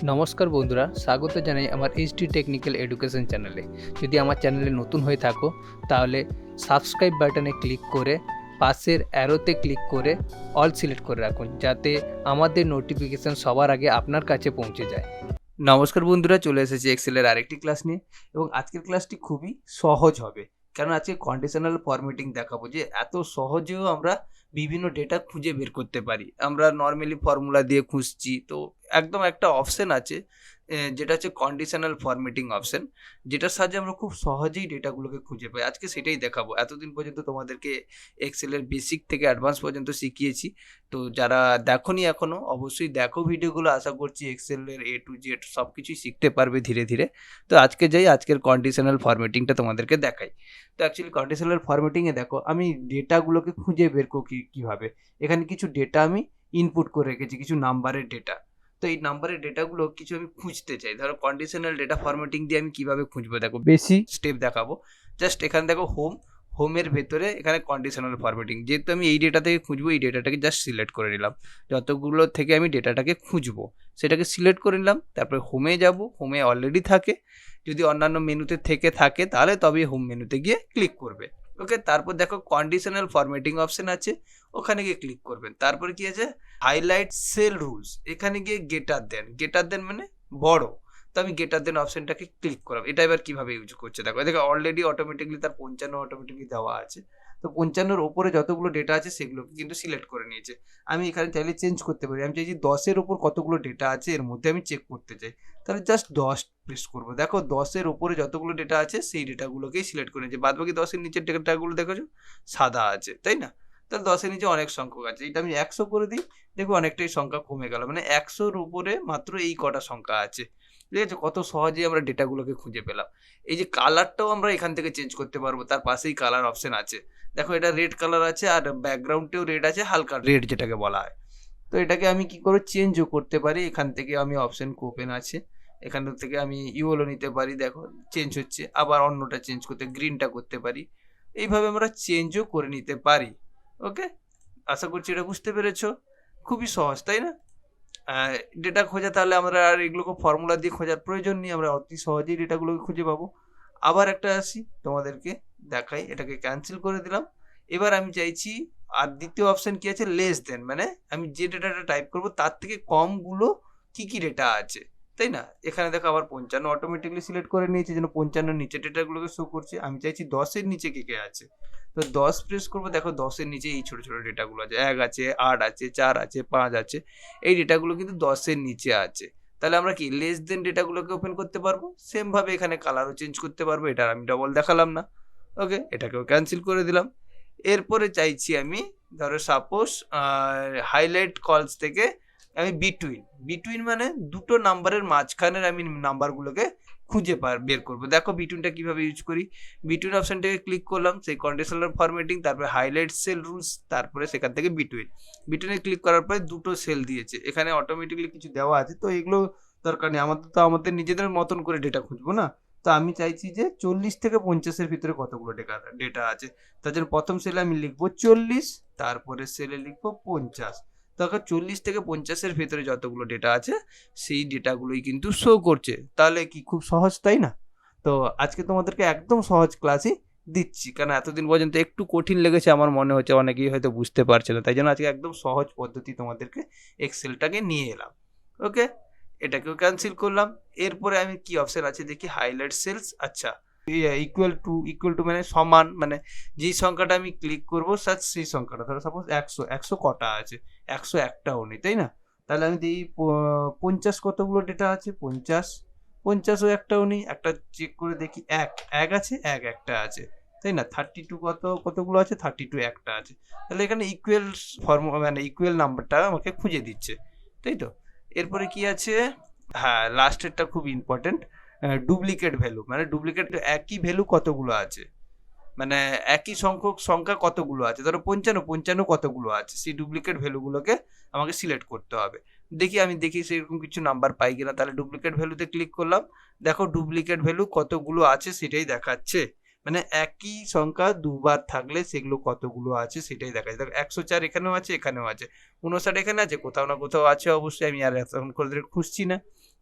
নমস্কার বন্ধুরা, স্বাগত জানাই আমার এইচডি টেকনিক্যাল এডুকেশন চ্যানেলে। যদি আমার চ্যানেলে নতুন হয়ে থাকো তাহলে সাবস্ক্রাইব বাটনে ক্লিক করে পাশের অ্যারোতে ক্লিক করে অল সিলেক্ট করে রাখুন, যাতে আমাদের নোটিফিকেশান সবার আগে আপনার কাছে পৌঁছে যায়। নমস্কার বন্ধুরা, চলে এসেছি এক্সেলের আরেকটি ক্লাস নিয়ে, এবং আজকের ক্লাসটি খুবই সহজ হবে, কারণ আজকে কন্ডিশনাল ফরম্যাটিং দেখাবো যে এত সহজেও আমরা বিভিন্ন ডেটা খুঁজে বের করতে পারি। আমরা নর্মালি ফর্মুলা দিয়ে খুঁজছি, তো একদম একটা অপশন আছে যেটা হচ্ছে কন্ডিশনাল ফরম্যাটিং অপশন, যেটার সাহায্যে আমরা খুব সহজেই ডেটাগুলোকে খুঁজে পাই। আজকে সেটাই দেখাবো। এতদিন পর্যন্ত তোমাদেরকে এক্সেলের বেসিক থেকে অ্যাডভান্স পর্যন্ত শিখিয়েছি, তো যারা দেখোনি এখনও অবশ্যই দেখো ভিডিওগুলো। আশা করছি এক্সেলের A to Z সব কিছুই শিখতে পারবে ধীরে ধীরে। তো আজকে যাই, আজকের কন্ডিশনাল ফরম্যাটিংটা তোমাদেরকে দেখাই। তো অ্যাকচুয়ালি কন্ডিশনাল ফরম্যাটিংয়ে দেখো আমি ডেটাগুলোকে খুঁজে বের করি কীভাবে। এখানে কিছু ডেটা আমি ইনপুট করে রেখেছি, কিছু নাম্বারের ডেটা। তো এই নাম্বারের ডেটাগুলো কিছু আমি খুঁজতে চাই। ধরো কন্ডিশনাল ডেটা ফরম্যাটিং দিয়ে আমি কীভাবে খুঁজবো, দেখো বেশি স্টেপ দেখাবো। জাস্ট এখানে দেখো হোমের ভেতরে এখানে কন্ডিশনাল ফরম্যাটিং, যেহেতু আমি এই ডেটা থেকে খুঁজবো, এই ডেটাটাকে জাস্ট সিলেক্ট করে নিলাম। যতগুলো থেকে আমি ডেটাটাকে খুঁজবো সেটাকে সিলেক্ট করে নিলাম। তারপরে হোমে যাব, হোমে অলরেডি থাকে। যদি অন্যান্য মেনুতে থেকে থাকে তাহলে তবেই হোম মেনুতে গিয়ে ক্লিক করবে। ওকে, তারপর দেখো কন্ডিশনাল ফরম্যাটিং অপশন আছে, ওখানে গিয়ে ক্লিক করবেন। তারপরে কি আছে, হাইলাইট সেল রুলস, এখানে গিয়ে গেটার দেন মানে বড়। তো আমি গেটার দেন অপশনটাকে ক্লিক করলাম। এটা এবার কিভাবে ইউজ করছে দেখো, দেখো অলরেডি অটোমেটিকলি তার 55 অটোমেটিকলি দেওয়া আছে। তো 55-র ওপরে যতগুলো ডেটা আছে সেগুলোকে কিন্তু সিলেক্ট করে নিয়েছে। আমি এখানে চাইলে চেঞ্জ করতে পারি। আমি চাইছি 10-এর ওপর কতগুলো ডেটা আছে এর মধ্যে আমি চেক করতে চাই, তাহলে জাস্ট 10 প্রেস করবো। দেখো 10-এর ওপরে যতগুলো ডেটা আছে সেই ডেটাগুলোকেই সিলেক্ট করে নিয়েছে। বাদ বাকি 10-এর নিচের ডেটাগুলো দেখেছো সাদা আছে, তাই না? তাহলে 10-এর নিচে অনেক সংখ্যক আছে। এটা আমি 100 করে দিই, দেখো অনেকটাই সংখ্যা কমে গেল। মানে 100-র উপরে মাত্র এই কটা সংখ্যা আছে। ঠিক আছে, কত সহজেই আমরা ডেটাগুলোকে খুঁজে পেলাম। এই যে কালারটাও আমরা এখান থেকে চেঞ্জ করতে পারবো, তার পাশেই কালার অপশন আছে। দেখো এটা রেড কালার আছে, আর ব্যাকগ্রাউন্ডেও রেড আছে, হালকা রেড যেটাকে বলা হয়। তো এটাকে আমি কি করে চেঞ্জও করতে পারি, এখান থেকে আমি অপশন ওপেন আছে, এখান থেকে আমি ইউলো নিতে পারি। দেখো চেঞ্জ হচ্ছে, আবার অন্যটা চেঞ্জ করতে গ্রিনটা করতে পারি। এইভাবে আমরা চেঞ্জও করে নিতে পারি। ওকে, আশা করছি এটা বুঝতে পেরেছো। খুবই সহজ, তাই না? ডেটা খোঁজা, তাহলে আমরা আর এগুলোকে ফর্মুলা দিয়ে খোঁজার প্রয়োজন নেই, আমরা অতি সহজেই ডেটাগুলোকে খুঁজে পাবো। আবার একটা আসি তোমাদেরকে দেখাই, এটাকে ক্যান্সেল করে দিলাম। এবার আমি চাইছি, আর দ্বিতীয় অপশন কি আছে, লেস দেন, মানে আমি যে ডেটাটা টাইপ করব তার থেকে কমগুলো কি কি ডেটা আছে, তাই না? এখানে দেখো আবার 55 অটোমেটিকলি সিলেক্ট করে নিয়েছে, যেন 55-র নিচে ডেটাগুলোকে শো করছে। আমি চাইছি 10-এর নিচে কে কে আছে, তো 10 প্রেস করবো। দেখো 10-এর নিচে এই ছোটো ছোটো ডেটাগুলো আছে, 1 আছে, 8 আছে, 4 আছে, 5 আছে। এই ডেটাগুলো কিন্তু 10-এর নিচে আছে। তাহলে আমরা কি লেস দেন ডেটাগুলোকে ওপেন করতে পারবো। সেমভাবে এখানে কালারও চেঞ্জ করতে পারবো, এটা আমি ডবল দেখালাম না। ওকে, এটাকেও ক্যান্সেল করে দিলাম। এরপরে চাইছি আমি, ধরো সাপোজ হাইলাইট কলস থেকে আমি বিটুইন মানে দুটো নাম্বারের মাঝখানের আমি নাম্বারগুলোকে খুঁজে বের করবো। দেখো বিটুইনটা কিভাবে ইউজ করি। বিটুইন অপশনটাকে ক্লিক করলাম, সেই কন্ডিশনাল ফরম্যাটিং, তারপরে হাইলাইট সেল রুলস, তারপরে সেখান থেকে বিটুইনে ক্লিক করার পরে দুটো সেল দিয়েছে। এখানে অটোমেটিকলি কিছু দেওয়া আছে, তো এগুলো দরকার নেই আমাদের, তো আমাদের নিজেদের মতন করে ডেটা খুঁজবো না। তো আমি চাইছি যে 40 থেকে 50-এর ভিতরে কতগুলো ডেটা আছে। তার জন্য প্রথম সেলে আমি লিখবো 40, তারপরে সেলে লিখবো 50। তখন 40 থেকে 50-এর ভেতরে যতগুলো ডেটা আছে সেই ডেটাগুলোই কিন্তু শো করছে। তাহলে কি খুব সহজ, তাই না? তো আজকে তোমাদেরকে একদম সহজ ক্লাসই দিচ্ছি, কারণ এতদিন পর্যন্ত একটু কঠিন লেগেছে আমার মনে হচ্ছে, অনেকেই হয়তো বুঝতে পারছে না। তাই জন্য আজকে একদম সহজ পদ্ধতি তোমাদেরকে এক্সেলটাকে নিয়ে এলাম। ওকে, এটাকেও ক্যান্সেল করলাম। এরপরে আমি কি অপশন আছে দেখি, হাইলাইট সেলস। আচ্ছা, ইকুয়াল টু মানে সমান, মানে যেই সংখ্যাটা আমি ক্লিক করবো সেই সংখ্যাটা, ধরো সাপোজ 100 কটা আছে, 100 একটাও নেই, তাই না? তাহলে আমি দিই 50 কতগুলো ডেটা আছে, 50ও একটাও নেই। একটা চেক করে দেখি, এক আছে, একটা আছে, তাই না? 32 কতগুলো আছে, 32 একটা আছে। তাহলে এখানে ইকুয়াল মানে ইকুয়াল নাম্বারটা আমাকে খুঁজে দিচ্ছে, তাই তো? এরপরে কি আছে, হ্যাঁ লাস্টেরটা খুব ইম্পর্টেন্ট, ডুপ্লিকেট ভ্যালু, মানে ডুপ্লিকেট একই ভ্যালু কতগুলো আছে, মানে একই সংখ্যা কতগুলো আছে। ধরো 55 কতগুলো আছে, সেই ডুপ্লিকেট ভ্যালুগুলোকে আমাকে সিলেক্ট করতে হবে। আমি দেখি সেরকম কিছু নাম্বার পাই কিনা। তাহলে ডুপ্লিকেট ভ্যালুতে ক্লিক করলাম, দেখো ডুপ্লিকেট ভ্যালু কতগুলো আছে সেটাই দেখাচ্ছে। মানে একই সংখ্যা দুবার থাকলে সেগুলো কতগুলো আছে সেটাই দেখা যায়। দেখো 104 এখানেও আছে, এখানেও আছে, 59 এখানে আছে, কোথাও না কোথাও আছে অবশ্যই, আমি আর এখন করে খুঁজছি না।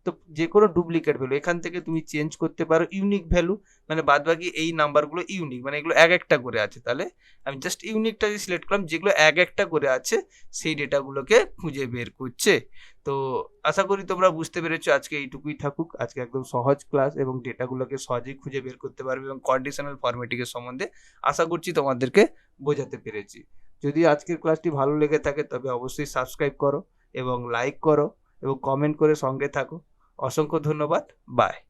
তো যে কোনো ডুপ্লিকেট ভ্যালু এখান থেকে তুমি চেঞ্জ করতে পারো ইউনিক ভ্যালু, মানে বাদবাকি এই নাম্বারগুলো ইউনিক, মানে এগুলো এক একটা করে আছে, তাহলে আমি জাস্ট ইউনিকটা সিলেক্ট করলাম, যেগুলো এক একটা করে আছে সেই ডেটাগুলোকে খুঁজে বের করছে। তো আশা করি তোমরা বুঝতে পেরেছো, আজকে এইটুকুই থাকুক। আজকে একদম সহজ ক্লাস এবং ডেটাগুলোকে সহজেই খুঁজে বের করতে পারবে এবং কন্ডিশনাল ফরম্যাটিংয়ের সম্বন্ধে আশা করছি তোমাদেরকে বোঝাতে পেরেছি। যদি আজকের ক্লাসটি ভালো লেগে থাকে তবে অবশ্যই সাবস্ক্রাইব করো এবং লাইক করো এবং কমেন্ট করে সঙ্গে থাকো। অসংখ্য ধন্যবাদ। বাই।